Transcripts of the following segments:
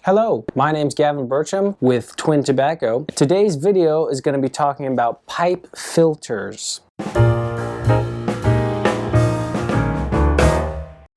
Hello, my name's Gavin with Twin Tobacco. Today's video is going to be talking about pipe filters.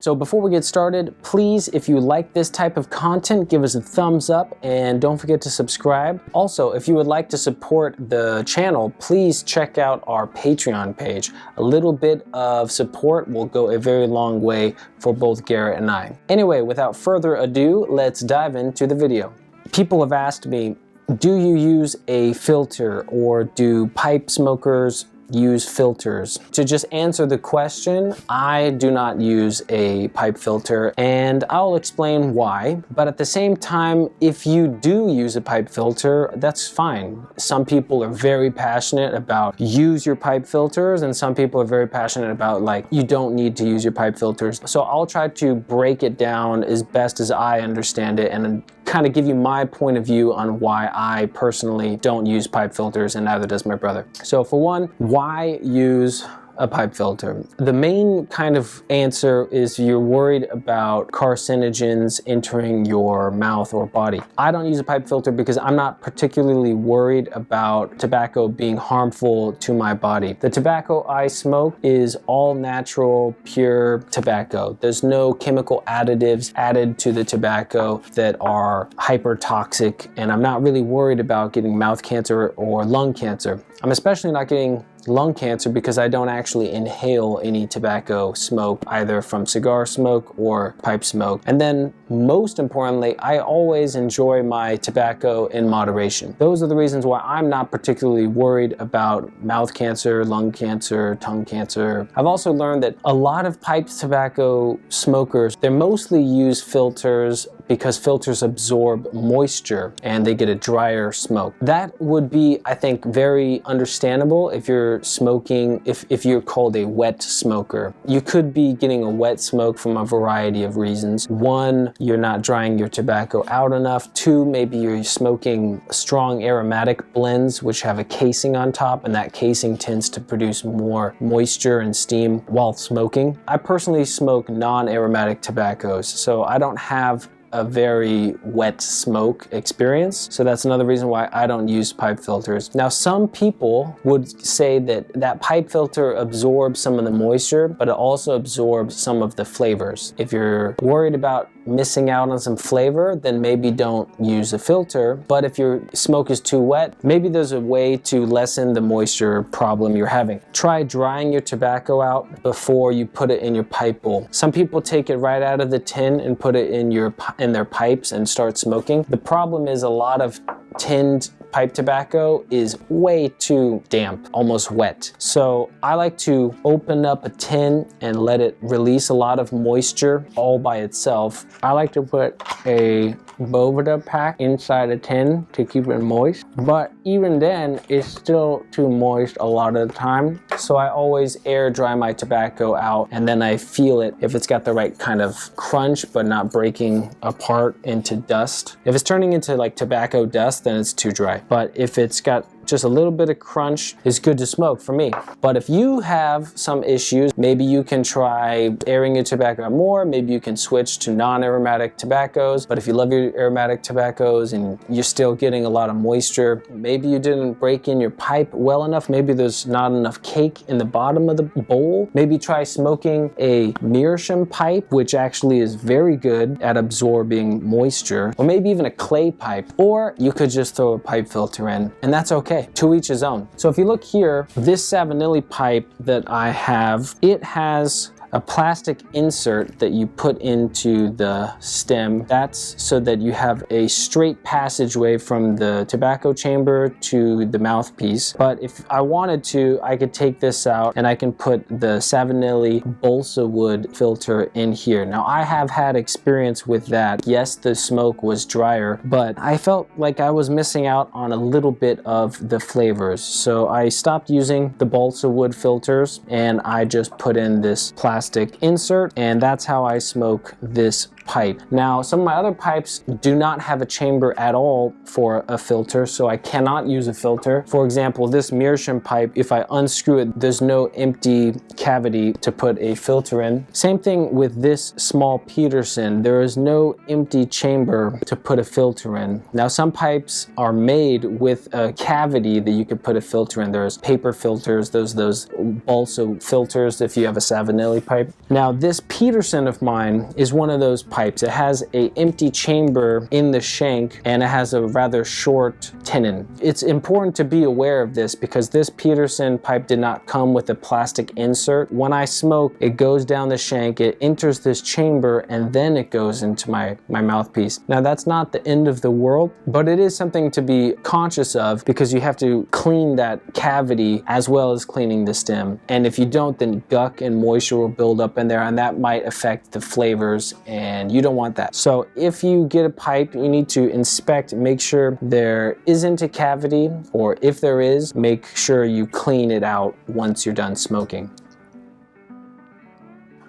So before we get started, please, if you like this type of content, give us a thumbs up and don't forget to subscribe. Also, if you would like to support the channel, please check out our Patreon page. A little bit of support will go a very long way for both Garrett and I. Anyway, without further ado, let's dive into the video. People have asked me, do you use a filter or do pipe smokers use filters? To just answer the question, I do not use a pipe filter, and I'll explain why. But at the same time, if you do use a pipe filter, that's fine. Some people are very passionate about use your pipe filters, and some people are very passionate about like, you don't need to use your pipe filters. So I'll try to break it down as best as I understand it and kind of give you my point of view on why I personally don't use pipe filters, and neither does my brother. So for one, why use a pipe filter? The main kind of answer is you're worried about carcinogens entering your mouth or body. I don't use a pipe filter because I'm not particularly worried about tobacco being harmful to my body. The tobacco I smoke is all natural, pure tobacco. There's no chemical additives added to the tobacco that are hyper toxic, and I'm not really worried about getting mouth cancer or lung cancer. I'm especially not getting lung cancer because I don't actually inhale any tobacco smoke, either from cigar smoke or pipe smoke. And then most importantly, I always enjoy my tobacco in moderation. Those are the reasons why I'm not particularly worried about mouth cancer, lung cancer, tongue cancer. I've also learned that a lot of pipe tobacco smokers, they mostly use filters because filters absorb moisture and they get a drier smoke. That would be, I think, very understandable if you're smoking, if you're called a wet smoker. You could be getting a wet smoke from a variety of reasons. One, you're not drying your tobacco out enough. Two, maybe you're smoking strong aromatic blends which have a casing on top, and that casing tends to produce more moisture and steam while smoking. I personally smoke non-aromatic tobaccos, so I don't have a very wet smoke experience. So that's another reason why I don't use pipe filters. Now, some people would say that that pipe filter absorbs some of the moisture, but it also absorbs some of the flavors. If you're worried about missing out on some flavor, then maybe don't use a filter. But if your smoke is too wet, maybe there's a way to lessen the moisture problem you're having. Try drying your tobacco out before you put it in your pipe bowl. Some people take it right out of the tin and put it in their pipes and start smoking. The problem is a lot of tinned pipe tobacco is way too damp, almost wet. So I like to open up a tin and let it release a lot of moisture all by itself. I like to put a Boveda pack inside a tin to keep it moist, but even then it's still too moist a lot of the time. So I always air dry my tobacco out, and then I feel it if it's got the right kind of crunch but not breaking apart into dust. If it's turning into like tobacco dust, then it's too dry. But if it's got just a little bit of crunch, is good to smoke for me. But if you have some issues, maybe you can try airing your tobacco out more. Maybe you can switch to non-aromatic tobaccos. But if you love your aromatic tobaccos and you're still getting a lot of moisture, maybe you didn't break in your pipe well enough. Maybe there's not enough cake in the bottom of the bowl. Maybe try smoking a meerschaum pipe, which actually is very good at absorbing moisture, or maybe even a clay pipe. Or you could just throw a pipe filter in, and that's okay. To each his own. So if you look here, this Savinelli pipe that I have, it has a plastic insert that you put into the stem. That's so that you have a straight passageway from the tobacco chamber to the mouthpiece. But if I wanted to, I could take this out and I can put the Savinelli balsa wood filter in here. Now, I have had experience with that. Yes, the smoke was drier, but I felt like I was missing out on a little bit of the flavors. So I stopped using the balsa wood filters and I just put in this plastic insert, and that's how I smoke this pipe. Now, some of my other pipes do not have a chamber at all for a filter, so I cannot use a filter. For example, this meerschaum pipe, if I unscrew it, there's no empty cavity to put a filter in. Same thing with this small Peterson. There is no empty chamber to put a filter in. Now, some pipes are made with a cavity that you could put a filter in. There's paper filters, those balsa filters if you have a Savinelli pipe. Now, this Peterson of mine is one of those pipes. It has an empty chamber in the shank and it has a rather short tenon. It's important to be aware of this because this Peterson pipe did not come with a plastic insert. When I smoke, it goes down the shank, it enters this chamber, and then it goes into my mouthpiece. Now, that's not the end of the world, but it is something to be conscious of because you have to clean that cavity as well as cleaning the stem. And if you don't, then gunk and moisture will build up in there, and that might affect the flavors, and you don't want that. So if you get a pipe, you need to inspect, make sure there isn't a cavity, or if there is, make sure you clean it out once you're done smoking.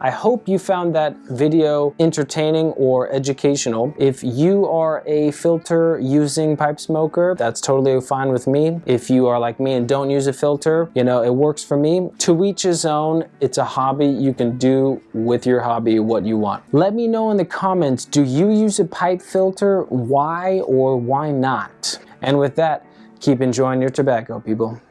I hope you found that video entertaining or educational. If you are a filter using pipe smoker, that's totally fine with me. If you are like me and don't use a filter, you know, it works for me. To each his own. It's a hobby. You can do with your hobby what you want. Let me know in the comments, do you use a pipe filter? Why or why not? And with that, keep enjoying your tobacco, people.